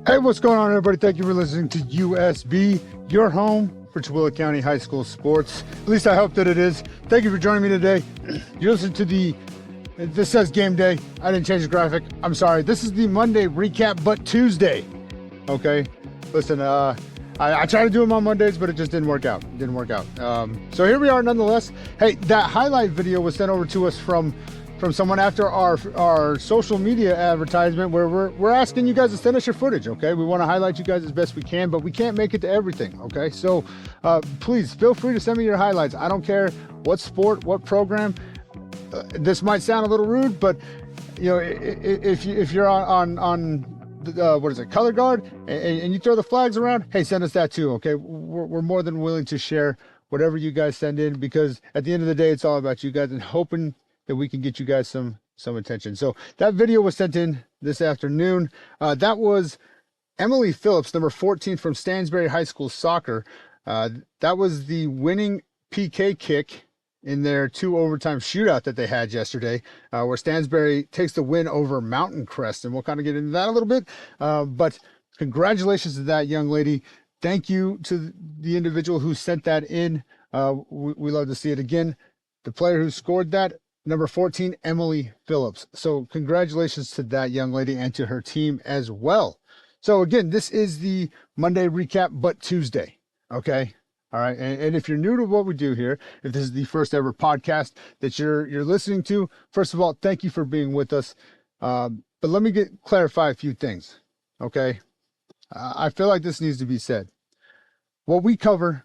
Hey, what's going on, everybody? Thank you for listening to USB, your home for Tooele County High School sports. At least I hope that it is. Thank you for joining me today. You listen to this says game day. I didn't change the graphic. I'm sorry. This is the Monday recap, but Tuesday. Okay. Listen, I try to do them on Mondays, but it just didn't work out. So here we are nonetheless. Hey, that highlight video was sent over to us from someone after our social media advertisement, where we're asking you guys to send us your footage. Okay, we want to highlight you guys as best we can, but we can't make it to everything. Okay, so please feel free to send me your highlights. I don't care what sport, what program. This might sound a little rude, but you know, if you're on what is it, color guard, and you throw the flags around, hey, send us that too. Okay, we're more than willing to share whatever you guys send in, because at the end of the day, it's all about you guys and hoping that we can get you guys some attention. So that video was sent in this afternoon. That was Emily Phillips, number 14 from Stansbury High School soccer. That was the winning PK kick in their 2 overtime shootout that they had yesterday, where Stansbury takes the win over Mountain Crest. And we'll kind of get into that a little bit. But congratulations to that young lady. Thank you to the individual who sent that in. We love to see it again. The player who scored that, number 14, Emily Phillips. So congratulations to that young lady and to her team as well. So again, this is the Monday recap, but Tuesday. Okay. All right. And if you're new to what we do here, if this is the first ever podcast that you're listening to, first of all, thank you for being with us. But let me clarify a few things. Okay. I feel like this needs to be said. What we cover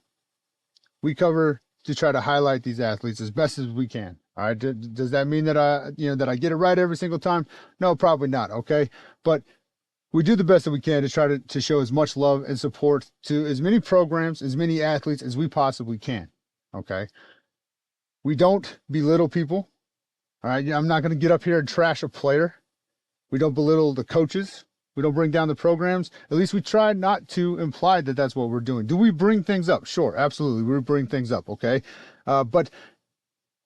to try to highlight these athletes as best as we can. All right. Does that mean that I get it right every single time? No, probably not. Okay. But we do the best that we can to try to show as much love and support to as many programs, as many athletes as we possibly can. Okay. We don't belittle people. All right. I'm not going to get up here and trash a player. We don't belittle the coaches. We don't bring down the programs. At least we try not to imply that that's what we're doing. Do we bring things up? Sure. Absolutely. We bring things up. Okay. But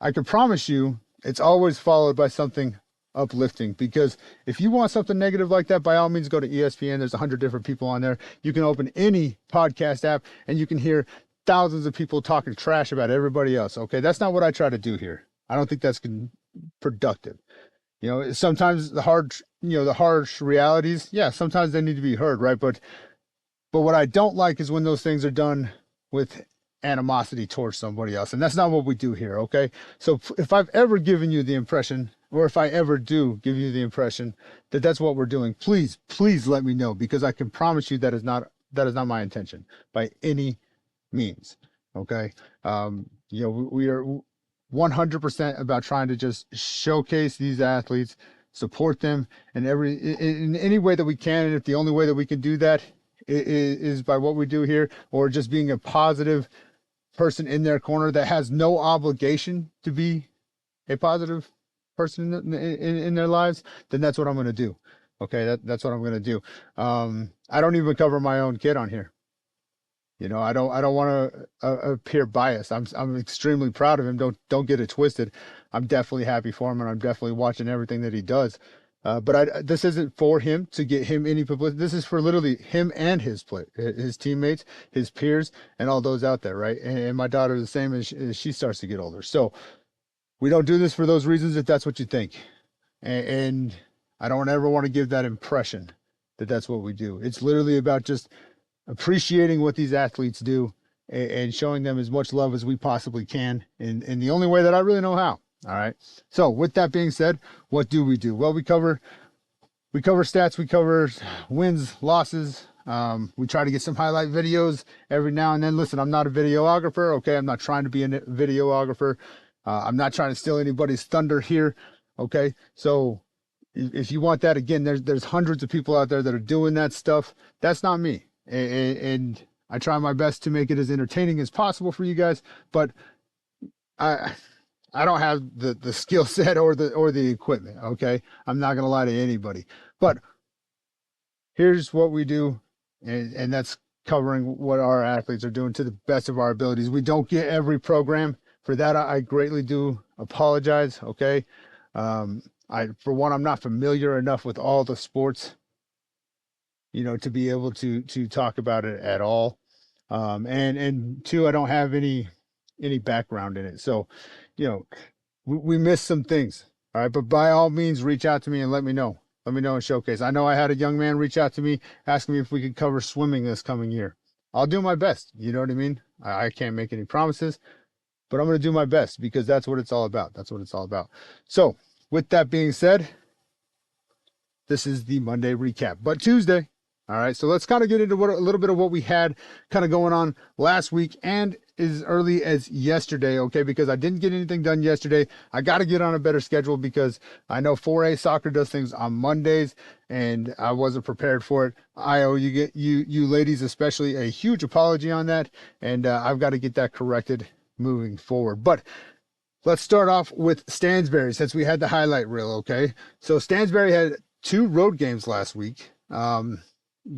I can promise you it's always followed by something uplifting, because if you want something negative like that, by all means, go to ESPN. There's 100 different people on there. You can open any podcast app and you can hear thousands of people talking trash about everybody else. Okay. That's not what I try to do here. I don't think that's productive. You know, sometimes the harsh realities, yeah, sometimes they need to be heard. Right. But what I don't like is when those things are done with animosity towards somebody else. And that's not what we do here. Okay. So if I've ever given you the impression, or if I ever do give you the impression that that's what we're doing, please let me know, because I can promise you that is not my intention by any means. Okay. We are 100% about trying to just showcase these athletes, support them in any way that we can. And if the only way that we can do that is by what we do here, or just being a positive person in their corner that has no obligation to be a positive person in their lives, then that's what I'm going to do. Okay. That's what I'm going to do. I don't even cover my own kid on here. You know, I don't want to appear biased. I'm extremely proud of him. Don't get it twisted. I'm definitely happy for him, and I'm definitely watching everything that he does. But this isn't for him to get him any publicity. This is for literally him and his teammates, his peers, and all those out there, right? And my daughter is the same as she starts to get older. So we don't do this for those reasons, if that's what you think. And I don't ever want to give that impression that that's what we do. It's literally about just appreciating what these athletes do and showing them as much love as we possibly can in the only way that I really know how. All right. So with that being said, what do we do? Well, we cover stats, we cover wins, losses. We try to get some highlight videos every now and then. Listen, I'm not a videographer. Okay. I'm not trying to be a videographer. I'm not trying to steal anybody's thunder here. Okay. So if you want that, again, there's hundreds of people out there that are doing that stuff. That's not me. And I try my best to make it as entertaining as possible for you guys, but I don't have the skill set or the equipment. Okay. I'm not going to lie to anybody, but here's what we do. And that's covering what our athletes are doing to the best of our abilities. We don't get every program. For that, I greatly do apologize. Okay. For one, I'm not familiar enough with all the sports to be able to talk about it at all. And two, I don't have any background in it. So, we missed some things. All right. But by all means, reach out to me and let me know. Let me know and showcase. I know I had a young man reach out to me asking me if we could cover swimming this coming year. I'll do my best. You know what I mean? I can't make any promises, but I'm going to do my best because that's what it's all about. That's what it's all about. So with that being said, this is the Monday recap, but Tuesday. All right. So let's kind of get into a little bit of what we had kind of going on last week and as early as yesterday. Okay. Because I didn't get anything done yesterday. I got to get on a better schedule because I know 4A soccer does things on Mondays and I wasn't prepared for it. I owe you ladies, especially, a huge apology on that. And I've got to get that corrected moving forward. But let's start off with Stansbury since we had the highlight reel. Okay. So Stansbury had 2 road games last week.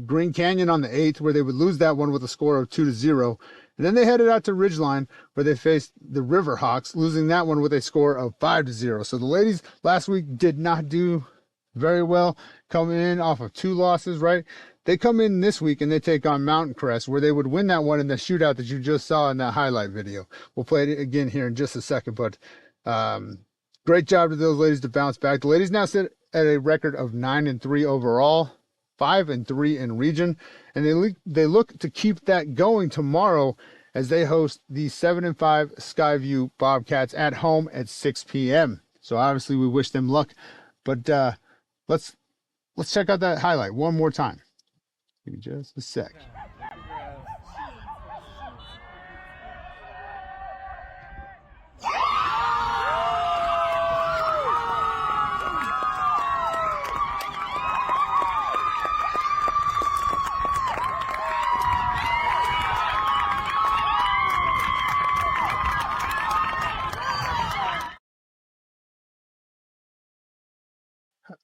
Green Canyon on the 8th, where they would lose that one with a score of 2-0. And then they headed out to Ridgeline, where they faced the Riverhawks, losing that one with a score of 5-0. So the ladies last week did not do very well, coming in off of 2 losses, right? They come in this week and they take on Mountain Crest, where they would win that one in the shootout that you just saw in that highlight video. We'll play it again here in just a second, but great job to those ladies to bounce back. The ladies now sit at a record of 9-3 overall, 5-3 in region, and they look to keep that going tomorrow as they host the 7-5 Skyview Bobcats at home at 6 p.m. So obviously we wish them luck, but let's check out that highlight one more time. Give me just a sec.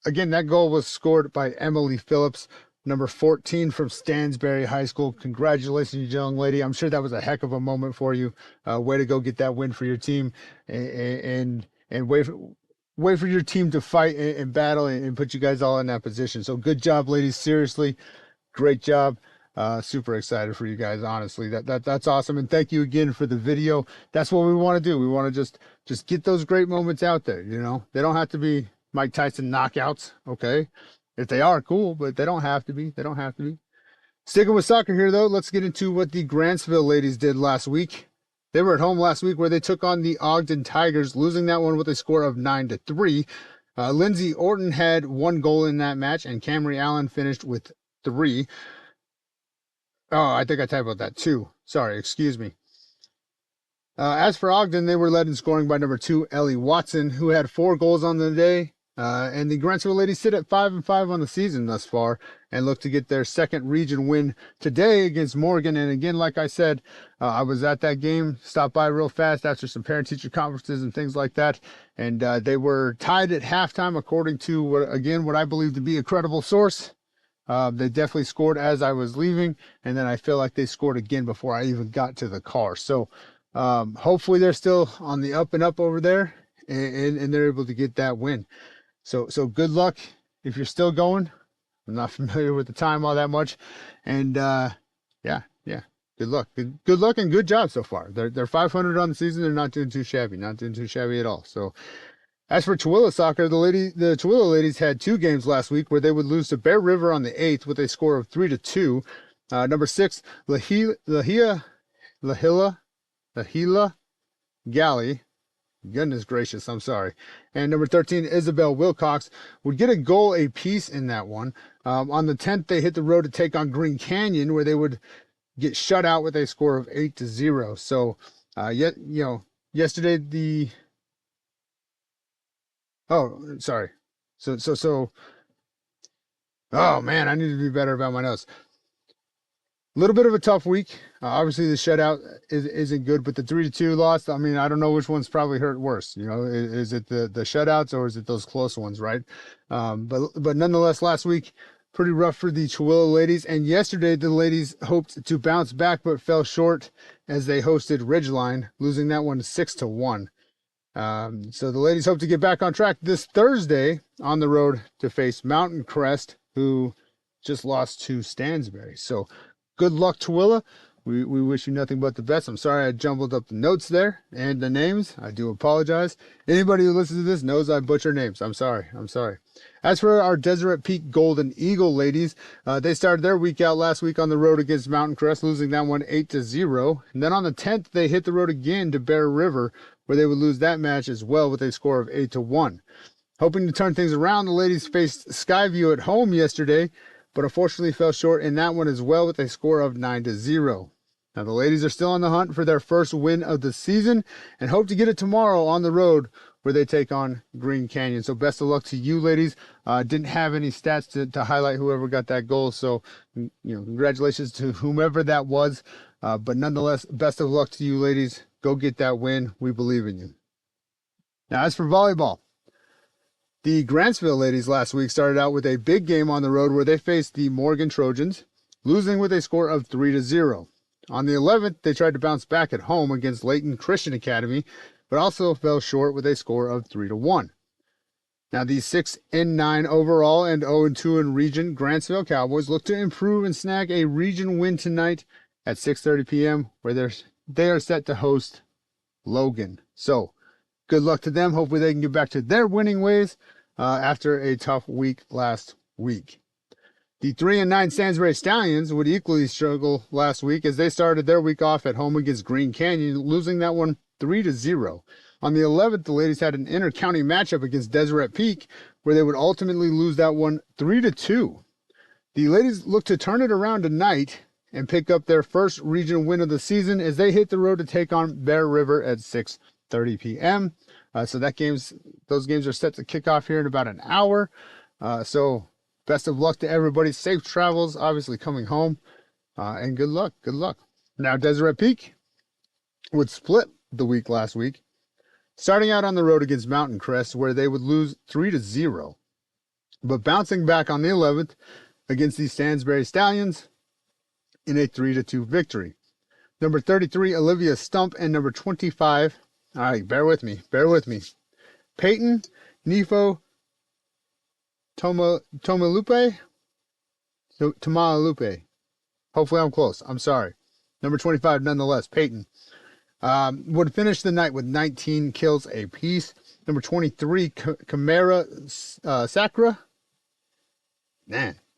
Again, that goal was scored by Emily Phillips, number 14 from Stansbury High School. Congratulations, young lady. I'm sure that was a heck of a moment for you. Way to go get that win for your team and wait for your team to fight and battle and put you guys all in that position. So good job, ladies. Seriously, great job. Super excited for you guys. Honestly, that's awesome. And thank you again for the video. That's what we want to do. We want to just get those great moments out there. They don't have to be Mike Tyson knockouts, okay? If they are, cool, but they don't have to be. They don't have to be. Sticking with soccer here, though, let's get into what the Grantsville ladies did last week. They were at home last week where they took on the Ogden Tigers, losing that one with a score of 9-3. Lindsay Orton had 1 goal in that match, and Camry Allen finished with 3. Oh, I think I typoed that, 2. Sorry, excuse me. As for Ogden, they were led in scoring by number 2, Ellie Watson, who had 4 goals on the day. And the Grantsville ladies sit at 5-5 on the season thus far and look to get their second region win today against Morgan. And again, like I said, I was at that game, stopped by real fast after some parent-teacher conferences and things like that. And they were tied at halftime, according to what I believe to be a credible source. They definitely scored as I was leaving, and then I feel like they scored again before I even got to the car. So hopefully they're still on the up and up over there, and they're able to get that win. So good luck if you're still going. I'm not familiar with the time all that much, and yeah, good luck. Good luck and good job so far. They're 500 on the season. They're not doing too shabby, at all. So as for Tooele soccer, the Tooele ladies had 2 games last week where they would lose to Bear River on the 8th with a score of 3-2. Number 6, Lahila Galley. Goodness gracious, I'm sorry. And number 13, Isabel Wilcox, would get a goal apiece in that one. On the 10th, they hit the road to take on Green Canyon, where they would get shut out with a score of 8-0. So, yesterday oh man, I need to be better about my notes. A little bit of a tough week. Obviously, the shutout isn't good, but the 3-2 loss, I mean, I don't know which one's probably hurt worse. Is it the shutouts or is it those close ones, right? But nonetheless, last week, pretty rough for the Tooele ladies. And yesterday, the ladies hoped to bounce back, but fell short as they hosted Ridgeline, losing that one 6-1. So the ladies hope to get back on track this Thursday on the road to face Mountain Crest, who just lost to Stansbury. So good luck, Tooele. We wish you nothing but the best. I'm sorry I jumbled up the notes there and the names. I do apologize. Anybody who listens to this knows I butcher names. I'm sorry. As for our Deseret Peak Golden Eagle ladies, they started their week out last week on the road against Mountain Crest, losing that one 8-0. And then on the 10th, they hit the road again to Bear River, where they would lose that match as well with a score of 8-1. Hoping to turn things around, the ladies faced Skyview at home yesterday, but unfortunately fell short in that one as well with a score of 9-0. Now the ladies are still on the hunt for their first win of the season and hope to get it tomorrow on the road where they take on Green Canyon. So best of luck to you ladies. Didn't have any stats to highlight whoever got that goal. So, congratulations to whomever that was. But nonetheless, best of luck to you ladies. Go get that win. We believe in you. Now as for volleyball, the Grantsville ladies last week started out with a big game on the road where they faced the Morgan Trojans, losing with a score of 3-0. On the 11th, they tried to bounce back at home against Layton Christian Academy, but also fell short with a score of 3-1. Now, the 6-9 overall and 0-2 in region Grantsville Cowboys look to improve and snag a region win tonight at 6:30 p.m., where they are set to host Logan. So, good luck to them. Hopefully, they can get back to their winning ways after a tough week last week. The 3-9 Stansbury Stallions would equally struggle last week as they started their week off at home against Green Canyon, losing that one 3-0. On the 11th, the ladies had an inter-county matchup against Deseret Peak, where they would ultimately lose that one 3-2. The ladies look to turn it around tonight and pick up their first regional win of the season as they hit the road to take on Bear River at 6:30 p.m. So those games are set to kick off here in about an hour. So best of luck to everybody. Safe travels, obviously coming home, and good luck. Now, Deseret Peak would split the week last week, starting out on the road against Mountain Crest, where they would lose 3-0, but bouncing back on the 11th against the Stansbury Stallions in a 3-2 victory. Number 33, Olivia Stump, and number 25, all right, bear with me, Peyton Nifo Tomalupe. Hopefully I'm close. I'm sorry. Number 25, nonetheless, Peyton, would finish the night with 19 kills apiece. Number 23, Camara Sacra,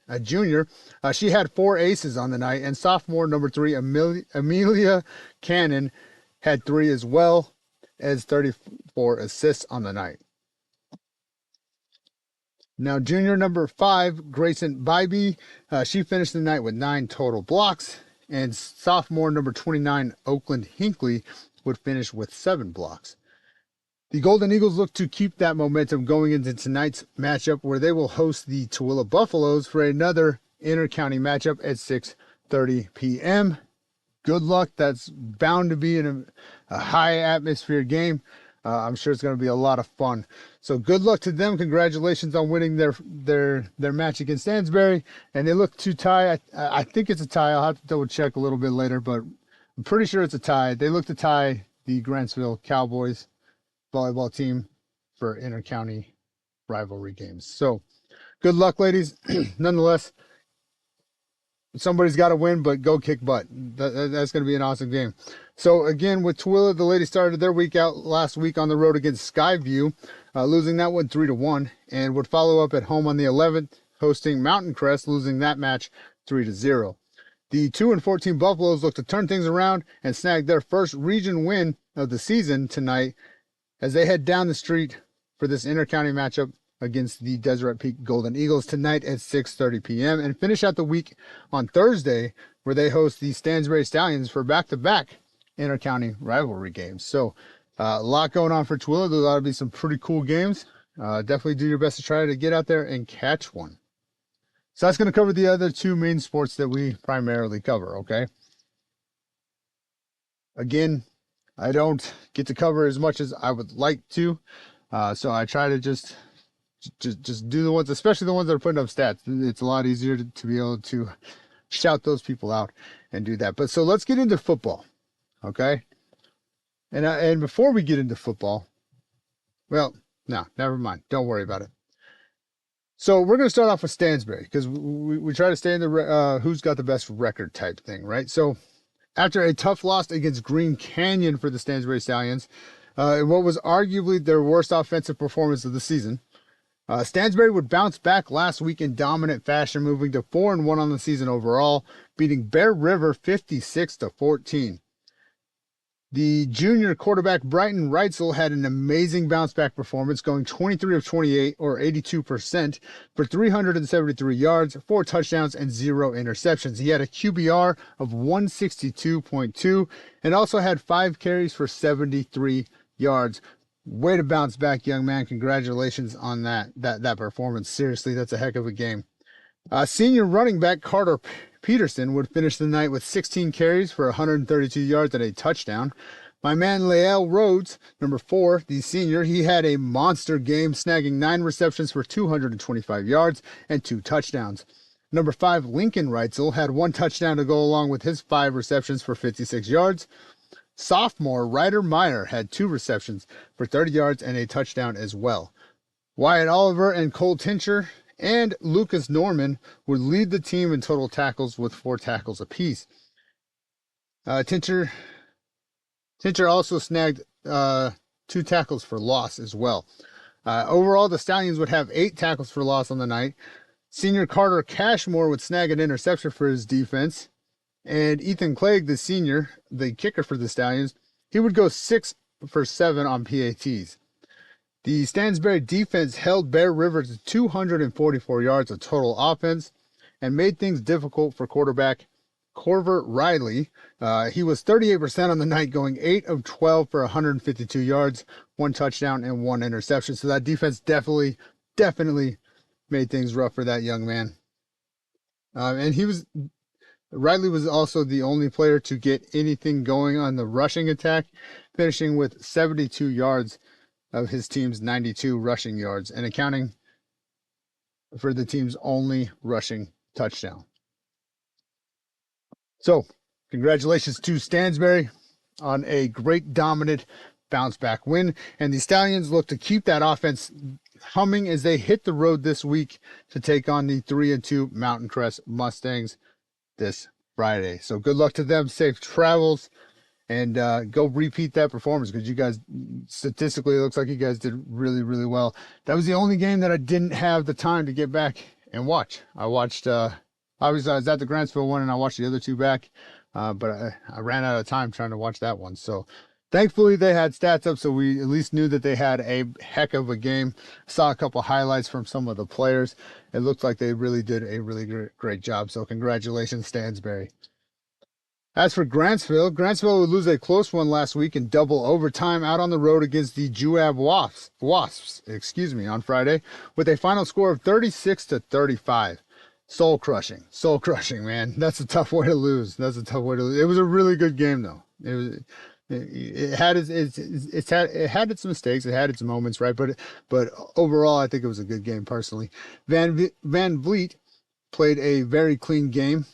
a junior. She had 4 aces on the night. And sophomore, number 3, Amelia Cannon, had 3 as well as 34 assists on the night. Now, junior number 5, Grayson Bybee, she finished the night with 9 total blocks. And sophomore number 29, Oakland Hinckley, would finish with 7 blocks. The Golden Eagles look to keep that momentum going into tonight's matchup, where they will host the Tooele Buffaloes for another inter-county matchup at 6:30 p.m. Good luck. That's bound to be a high atmosphere game. I'm sure it's going to be a lot of fun. So good luck to them. Congratulations on winning their match against Stansbury. And they look to tie. I think it's a tie. I'll have to double check a little bit later, but I'm pretty sure it's a tie. They look to tie the Grantsville Cowboys volleyball team for inter-county rivalry games. So good luck, ladies. Nonetheless, somebody's got to win, but go kick butt. That's going to be an awesome game. So again, with Tooele, the ladies started their week out last week on the road against Skyview, losing that one 3-1, and would follow up at home on the 11th, hosting Mountain Crest, losing that match 3-0. The 2-14 Buffaloes look to turn things around and snag their first region win of the season tonight as they head down the street for this inter-county matchup against the Deseret Peak Golden Eagles tonight at 6:30 p.m. and finish out the week on Thursday, where they host the Stansbury Stallions for back-to-back inter-county rivalry games. So a lot going on for Tooele. There ought to be some pretty cool games. Definitely do your best to try to get out there and catch one. So that's going to cover the other 2 main sports that we primarily cover, okay? Again, I don't get to cover as much as I would like to, so I try to just do the ones, especially the ones that are putting up stats. It's a lot easier to be able to shout those people out and do that. But so let's get into football, okay? And before we get into football, well, no, never mind. Don't worry about it. So we're going to start off with Stansbury because we try to stay in the who's got the best record type thing, right? So after a tough loss against Green Canyon for the Stansbury Stallions, in what was arguably their worst offensive performance of the season, Stansbury would bounce back last week in dominant fashion, moving to 4-1 on the season overall, beating Bear River 56-14. The junior quarterback Brighton Reitzel had an amazing bounce-back performance, going 23 of 28, or 82%, for 373 yards, 4 touchdowns, and 0 interceptions. He had a QBR of 162.2 and also had 5 carries for 73 yards. Way to bounce back, young man. Congratulations on that performance. Seriously, that's a heck of a game. Senior running back Carter Peterson would finish the night with 16 carries for 132 yards and a touchdown. My man Lael Rhodes, number 4, the senior, he had a monster game, snagging 9 receptions for 225 yards and 2 touchdowns. Number 5, Lincoln Reitzel, had 1 touchdown to go along with his 5 receptions for 56 yards. Sophomore Ryder Meyer had 2 receptions for 30 yards and a touchdown as well. Wyatt Oliver and Cole Tincher and Lucas Norman would lead the team in total tackles with 4 tackles apiece. Tincher also snagged 2 tackles for loss as well. Overall, the Stallions would have 8 tackles for loss on the night. Senior Carter Cashmore would snag an interception for his defense. And Ethan Clegg, the senior, the kicker for the Stallions, he would go 6 for 7 on PATs. The Stansbury defense held Bear River to 244 yards of total offense and made things difficult for quarterback Corver Riley. He was 38% on the night, going 8 of 12 for 152 yards, 1 touchdown, and 1 interception. So that defense definitely made things rough for that young man. Riley was also the only player to get anything going on the rushing attack, finishing with 72 yards of his team's 92 rushing yards and accounting for the team's only rushing touchdown. So, congratulations to Stansbury on a great dominant bounce back win. And the Stallions look to keep that offense humming as they hit the road this week to take on the 3-2 Mountain Crest Mustangs this Friday. So good luck to them, safe travels, and go repeat that performance because you guys, statistically, it looks like you guys did really, really well. That was the only game that I didn't have the time to get back and watch. I watched, obviously I was at the Grantsville one and I watched the other 2 back, but I ran out of time trying to watch that one. So thankfully they had stats up, so we at least knew that they had a heck of a game. Saw a couple highlights from some of the players. It looked like they really did a really great job. So congratulations, Stansbury. As for Grantsville would lose a close one last week in double overtime out on the road against the Juab Wasps, on Friday, with a final score of 36-35. Soul crushing, man. That's a tough way to lose. It was a really good game though. It had its mistakes. It had its moments, right? But overall, I think it was a good game personally. Van Vliet played a very clean game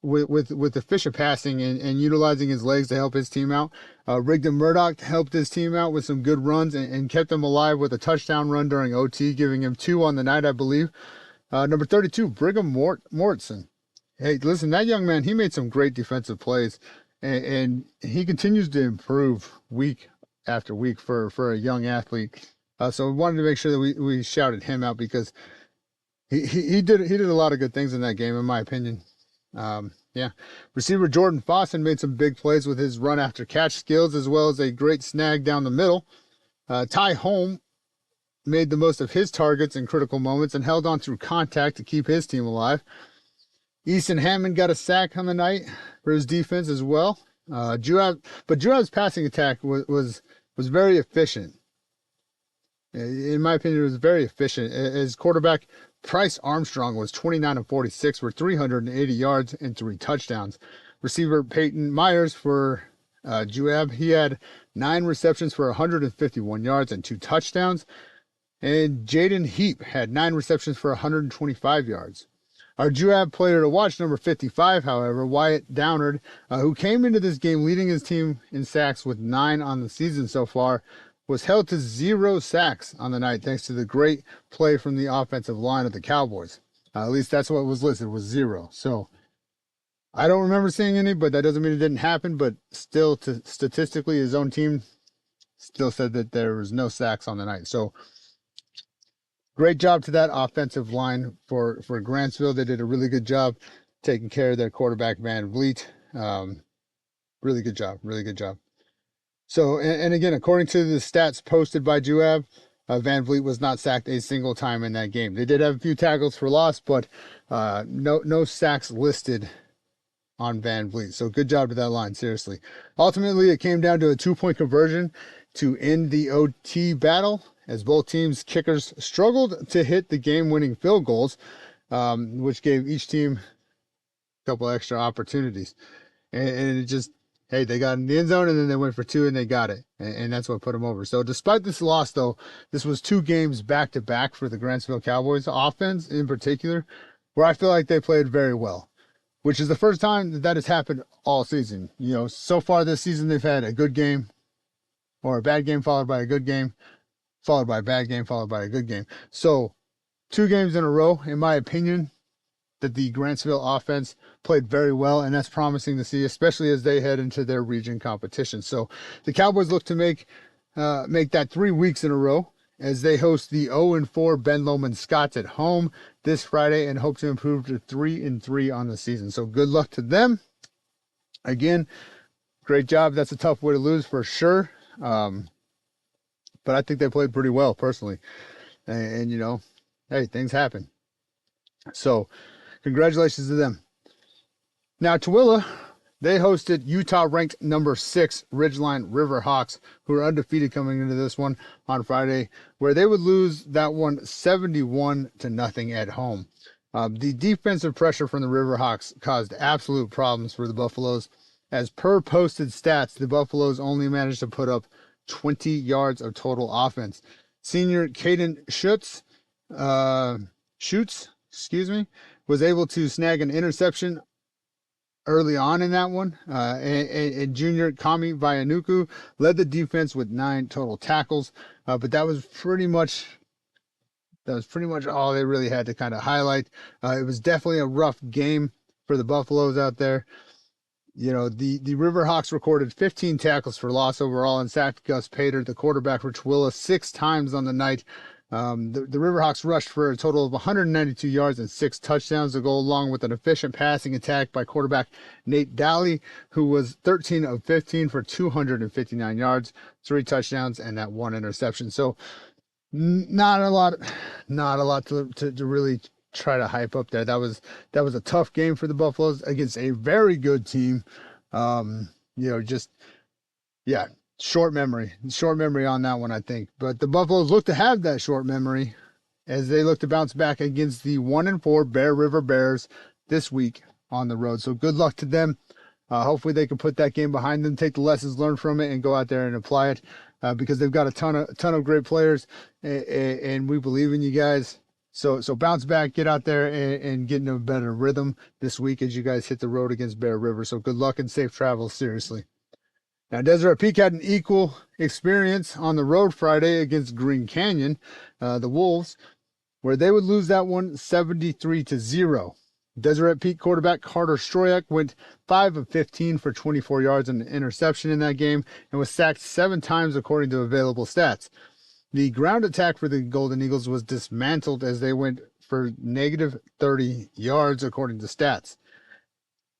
with efficient passing and utilizing his legs to help his team out. Rigdon Murdoch helped his team out with some good runs and kept them alive with a touchdown run during OT, giving him 2 on the night, I believe. Number 32, Brigham Mortson. Hey, listen, that young man, he made some great defensive plays, and he continues to improve week after week for a young athlete. So we wanted to make sure that we shouted him out because he did a lot of good things in that game, in my opinion. Receiver Jordan Fossen made some big plays with his run after catch skills, as well as a great snag down the middle. Ty Holm made the most of his targets in critical moments and held on through contact to keep his team alive. Easton Hammond got a sack on the night for his defense as well. Juab's passing attack was very efficient. In my opinion, it was very efficient. His quarterback Price Armstrong was 29 of 46 for 380 yards and 3 touchdowns. Receiver Peyton Myers for Juab, he had 9 receptions for 151 yards and 2 touchdowns. And Jaden Heap had 9 receptions for 125 yards. Our Juab player to watch, number 55, however, Wyatt Downard, who came into this game leading his team in sacks with 9 on the season so far, was held to 0 sacks on the night thanks to the great play from the offensive line of the Cowboys. At least that's what was listed, was 0. So I don't remember seeing any, but that doesn't mean it didn't happen. But still, statistically, his own team still said that there was no sacks on the night. So great job to that offensive line for Grantsville. They did a really good job taking care of their quarterback, Van Vliet. Really good job. Really good job. So, and again, according to the stats posted by Juab, Van Vliet was not sacked a single time in that game. They did have a few tackles for loss, but no sacks listed on Van Vliet. So good job to that line, seriously. Ultimately, it came down to a 2-point conversion to end the OT battle, as both teams' kickers struggled to hit the game-winning field goals, which gave each team a couple extra opportunities. And it just, hey, they got in the end zone, and then they went for 2, and they got it. And that's what put them over. So despite this loss, though, this was 2 games back-to-back for the Grantsville Cowboys offense in particular, where I feel like they played very well, which is the first time that has happened all season. You know, so far this season, they've had a good game or a bad game followed by a good game, followed by a bad game, followed by a good game. So 2 games in a row, in my opinion, that the Grantsville offense played very well, and that's promising to see, especially as they head into their region competition. So the Cowboys look to make that 3 weeks in a row as they host the 0-4 Ben Lomond Scots at home this Friday and hope to improve to 3-3 on the season. So good luck to them. Again, great job. That's a tough way to lose for sure. But I think they played pretty well personally. And you know, hey, things happen. So congratulations to them. Now, Tooele, they hosted Utah-ranked number 6 Ridgeline Riverhawks, who are undefeated coming into this one on Friday, where they would lose that one 71-0 at home. The defensive pressure from the Riverhawks caused absolute problems for the Buffaloes. As per posted stats, the Buffaloes only managed to put up 20 yards of total offense. Senior Caden Schutz, was able to snag an interception early on in that one. And junior Kami Vianuku led the defense with 9 total tackles. But that was pretty much all they really had to kind of highlight. It was definitely a rough game for the Buffaloes out there. You know, the Riverhawks recorded 15 tackles for loss overall and sacked Gus Pater, the quarterback for Tooele, 6 times on the night. The Riverhawks rushed for a total of 192 yards and 6 touchdowns to go along with an efficient passing attack by quarterback Nate Daly, who was 13 of 15 for 259 yards, 3 touchdowns, and that 1 interception. So not a lot to really try to hype up there. That was a tough game for the Buffaloes against a very good team. Short memory on that one, I think. But the Buffaloes look to have that short memory as they look to bounce back against the 1-4 Bear River Bears this week on the road. So good luck to them. Hopefully they can put that game behind them, take the lessons learned from it, and go out there and apply it because they've got a ton of great players, and we believe in you guys. So bounce back, get out there and get into a better rhythm this week as you guys hit the road against Bear River. So good luck and safe travels, seriously. Now, Deseret Peak had an equal experience on the road Friday against Green Canyon, the Wolves, where they would lose that one 73-0. Deseret Peak quarterback Carter Stroyak went 5 of 15 for 24 yards and an interception in that game and was sacked 7 times according to available stats. The ground attack for the Golden Eagles was dismantled as they went for negative 30 yards according to stats.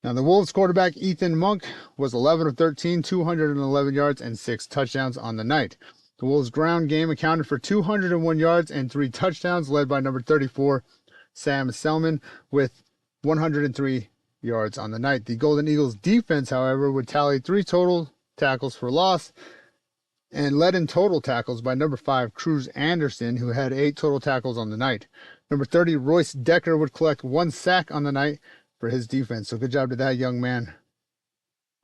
Now, the Wolves quarterback Ethan Monk was 11 of 13, 211 yards, and 6 touchdowns on the night. The Wolves' ground game accounted for 201 yards and 3 touchdowns, led by number 34, Sam Selman, with 103 yards on the night. The Golden Eagles' defense, however, would tally 3 total tackles for loss and led in total tackles by number 5, Cruz Anderson, who had 8 total tackles on the night. Number 30, Royce Decker, would collect 1 sack on the night for his defense. So good job to that young man.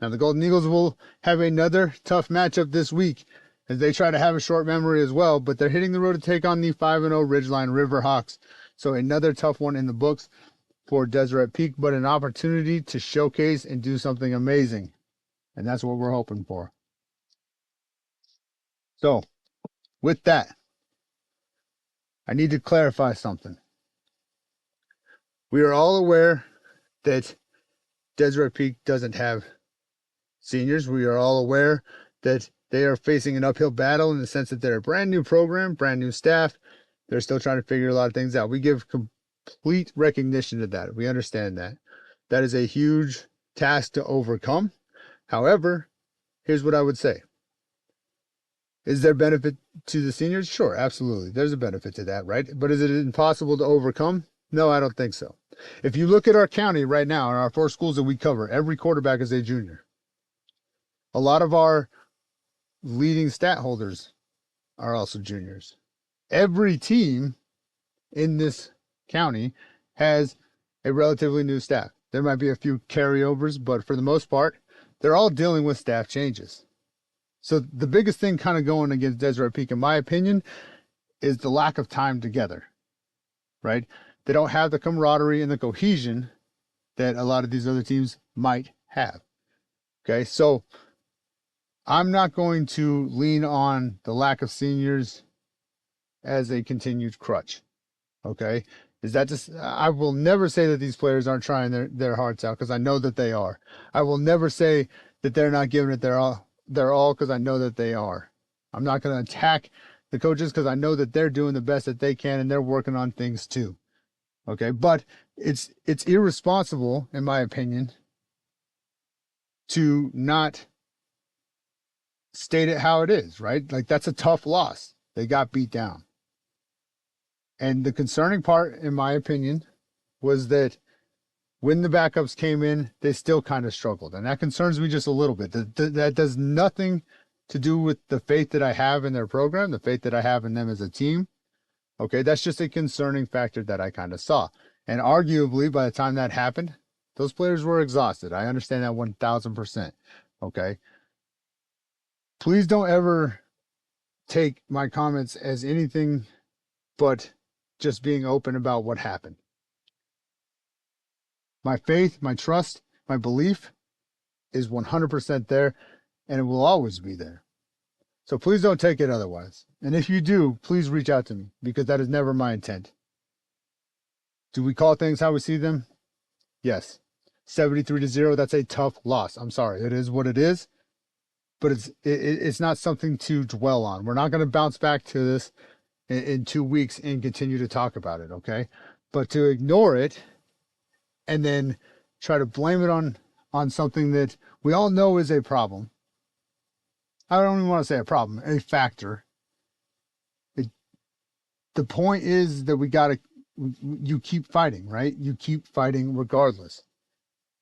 Now the Golden Eagles will have another tough matchup this week as they try to have a short memory as well, but they're hitting the road to take on the 5-0 Ridgeline Riverhawks. So another tough one in the books for Deseret Peak, but an opportunity to showcase and do something amazing. And that's what we're hoping for. So With that, I need to clarify something. We are all aware that Deseret Peak doesn't have seniors. We are all aware that they are facing an uphill battle in the sense that they're a brand new program, brand new staff. They're still trying to figure a lot of things out. We give complete recognition to that. We understand that. That is a huge task to overcome. However, here's what I would say. Is there benefit to the seniors? Sure, absolutely. There's a benefit to that, right? But is it impossible to overcome? No, I don't think so. If you look at our county right now, in our 4 schools that we cover, every quarterback is a junior. A lot of our leading stat holders are also juniors. Every team in this county has a relatively new staff. There might be a few carryovers, but for the most part, they're all dealing with staff changes. So the biggest thing kind of going against Deseret Peak, in my opinion, is the lack of time together, right? They don't have the camaraderie and the cohesion that a lot of these other teams might have. Okay, so I'm not going to lean on the lack of seniors as a continued crutch. Okay, is that just, I will never say that these players aren't trying their hearts out, because I know that they are. I will never say that they're not giving it their all, because I know that they are. I'm not going to attack the coaches, because I know that they're doing the best that they can and they're working on things too. Okay, but it's irresponsible, in my opinion, to not state it how it is, right? Like, that's a tough loss. They got beat down. And the concerning part, in my opinion, was that when the backups came in, they still kind of struggled. And that concerns me just a little bit. That does nothing to do with the faith that I have in their program, the faith that I have in them as a team. Okay, that's just a concerning factor that I kind of saw. And arguably, by the time that happened, those players were exhausted. I understand that 1,000%. Okay. Please don't ever take my comments as anything but just being open about what happened. My faith, my trust, my belief is 100% there, and it will always be there. So please don't take it otherwise. And if you do, please reach out to me, because that is never my intent. Do we call things how we see them? Yes. 73-0, that's a tough loss. I'm sorry. It is what it is, but it's not something to dwell on. We're not going to bounce back to this in 2 weeks and continue to talk about it, okay? But to ignore it and then try to blame it on something that we all know is a problem. I don't even want to say a problem, a factor. The point is that you keep fighting, right? You keep fighting regardless.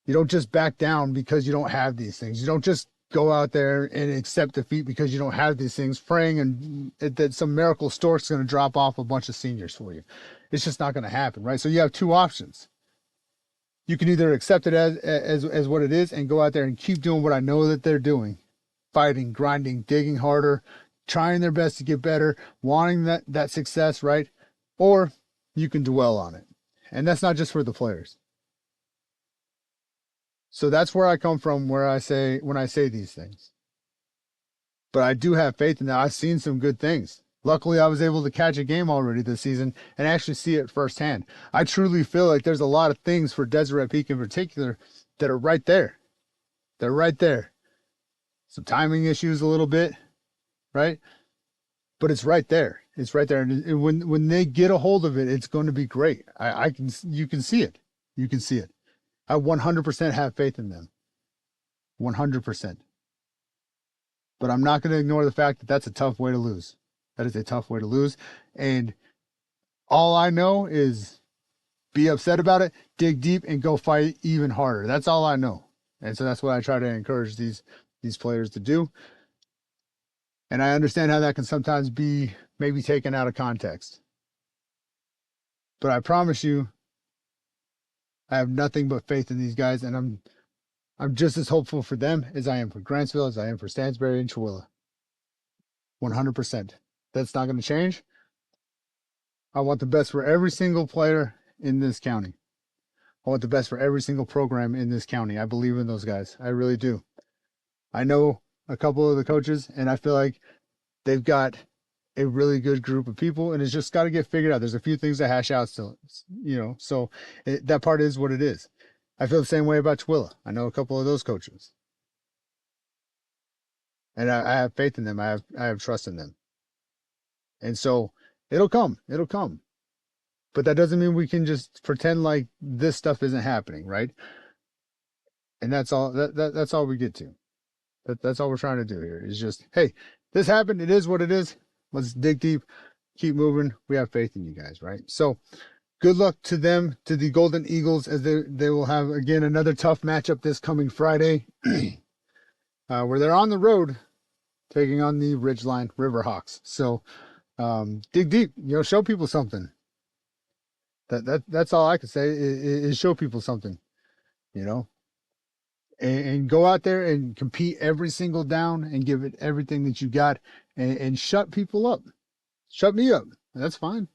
You don't just back down because you don't have these things. You don't just go out there and accept defeat because you don't have these things, praying and that some miracle stork's going to drop off a bunch of seniors for you. It's just not going to happen, right? So you have 2 options. You can either accept it as what it is and go out there and keep doing what I know that they're doing, fighting, grinding, digging harder, trying their best to get better, wanting that success, right? Or you can dwell on it. And that's not just for the players. So that's where I come from, when I say these things. But I do have faith in that. I've seen some good things. Luckily, I was able to catch a game already this season and actually see it firsthand. I truly feel like there's a lot of things for Deseret Peak in particular that are right there. They're right there. Some timing issues a little bit, right? But it's right there. It's right there. And when they get a hold of it, it's going to be great. You can see it. You can see it. I 100% have faith in them. 100%. But I'm not going to ignore the fact that that's a tough way to lose. That is a tough way to lose. And all I know is be upset about it, dig deep, and go fight even harder. That's all I know. And so that's what I try to encourage these players to do. And I understand how that can sometimes be maybe taken out of context. But I promise you, I have nothing but faith in these guys, and I'm just as hopeful for them as I am for Grantsville, as I am for Stansbury and Tooele. 100%. That's not going to change. I want the best for every single player in this county. I want the best for every single program in this county. I believe in those guys. I really do. I know a couple of the coaches, and I feel like they've got a really good group of people, and it's just got to get figured out. There's a few things to hash out still, so that part is what it is. I feel the same way about Tooele. I know a couple of those coaches, and I have faith in them. I have trust in them, and so it'll come. But that doesn't mean we can just pretend like this stuff isn't happening, right? And that's all. That's all we get to. That's all we're trying to do here. Is just, hey, this happened. It is what it is. Let's dig deep, keep moving. We have faith in you guys, right? So, good luck to them, to the Golden Eagles, as they will have again another tough matchup this coming Friday, where they're on the road taking on the Ridgeline Riverhawks. So, dig deep. Show people something. That's all I can say is show people something. And go out there and compete every single down and give it everything that you got and shut people up. Shut me up. That's fine.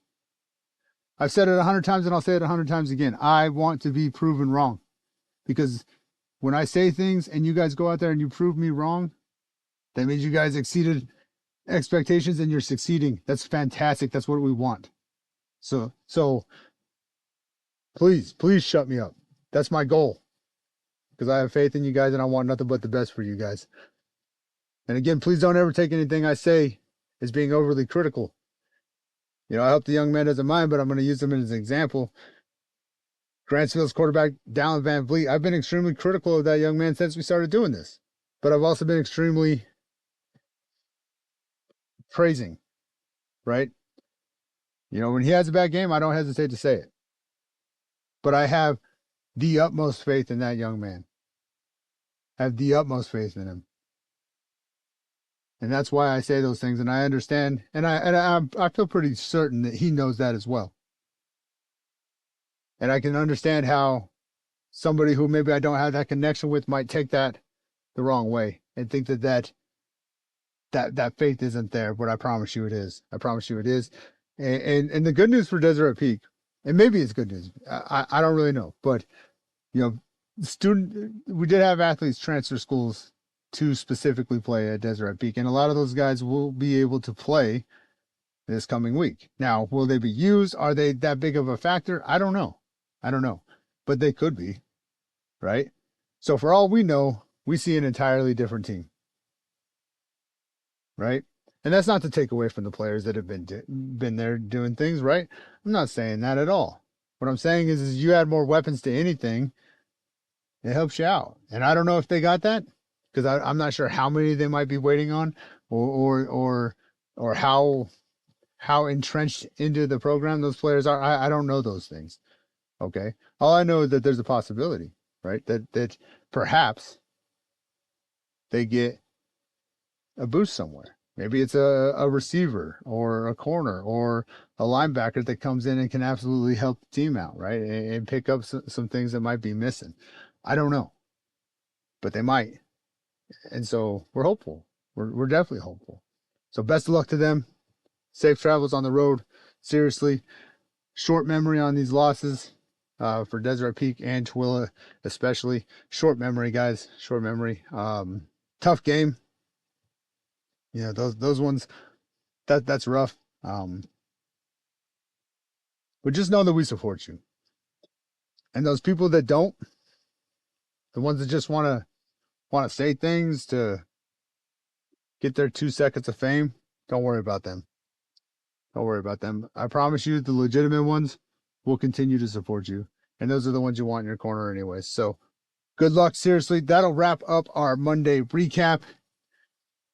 I've said it 100 times and I'll say it 100 times again. I want to be proven wrong, because when I say things and you guys go out there and you prove me wrong, that means you guys exceeded expectations and you're succeeding. That's fantastic. That's what we want. So please shut me up. That's my goal. Because I have faith in you guys and I want nothing but the best for you guys. And again, please don't ever take anything I say as being overly critical. I hope the young man doesn't mind, but I'm going to use him as an example. Grantsville's quarterback, Dallin Van Vliet. I've been extremely critical of that young man since we started doing this. But I've also been extremely praising, right? When he has a bad game, I don't hesitate to say it. But I have the utmost faith in that young man. I have the utmost faith in him. And that's why I say those things, and I understand, and I feel pretty certain that he knows that as well. And I can understand how somebody who maybe I don't have that connection with might take that the wrong way and think that faith isn't there, but I promise you it is. I promise you it is. And the good news for Deseret Peak, and maybe it's good news, I don't really know, but we did have athletes transfer schools to specifically play at Deseret Peak, and a lot of those guys will be able to play this coming week. Now, will they be used? Are they that big of a factor? I don't know, but they could be, right? So for all we know, we see an entirely different team, right? And that's not to take away from the players that have been there doing things, right? I'm not saying that at all. What I'm saying is you add more weapons to anything, it helps you out. And I don't know if they got that, because I'm not sure how many they might be waiting on, or how entrenched into the program those players are. I don't know those things. Okay. All I know is that there's a possibility, right? That perhaps they get a boost somewhere. Maybe it's a receiver or a corner or a linebacker that comes in and can absolutely help the team out, right? And pick up some things that might be missing. I don't know, but they might. And so we're hopeful. We're definitely hopeful. So best of luck to them. Safe travels on the road. Seriously, short memory on these losses for Deseret Peak and Tooele, especially. Short memory, guys. Short memory. Tough game. Those ones, that's rough. But just know that we support you. And those people that don't, the ones that just want to say things to get their 2 seconds of fame, don't worry about them. Don't worry about them. I promise you, the legitimate ones will continue to support you. And those are the ones you want in your corner anyways. So good luck. Seriously, that'll wrap up our Monday recap.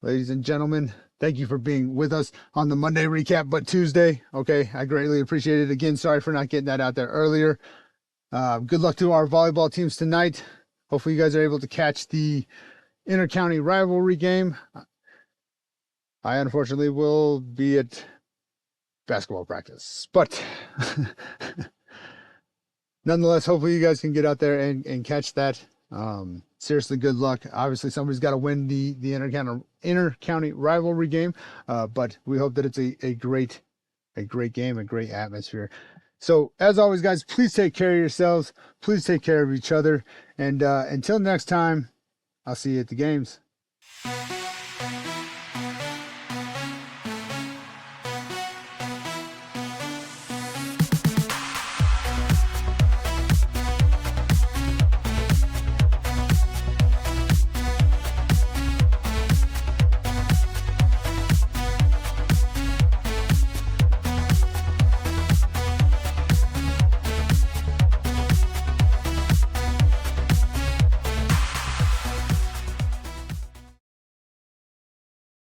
Ladies and gentlemen, thank you for being with us on the Monday recap, but Tuesday. Okay, I greatly appreciate it. Again, sorry for not getting that out there earlier. Good luck to our volleyball teams tonight. Hopefully you guys are able to catch the inter-county rivalry game. I unfortunately will be at basketball practice, but nonetheless, hopefully you guys can get out there and catch that. Seriously, good luck. Obviously, somebody's got to win the inter-county rivalry game, but we hope that it's a great game, a great atmosphere. So, as always, guys, please take care of yourselves. Please take care of each other. And until next time, I'll see you at the games.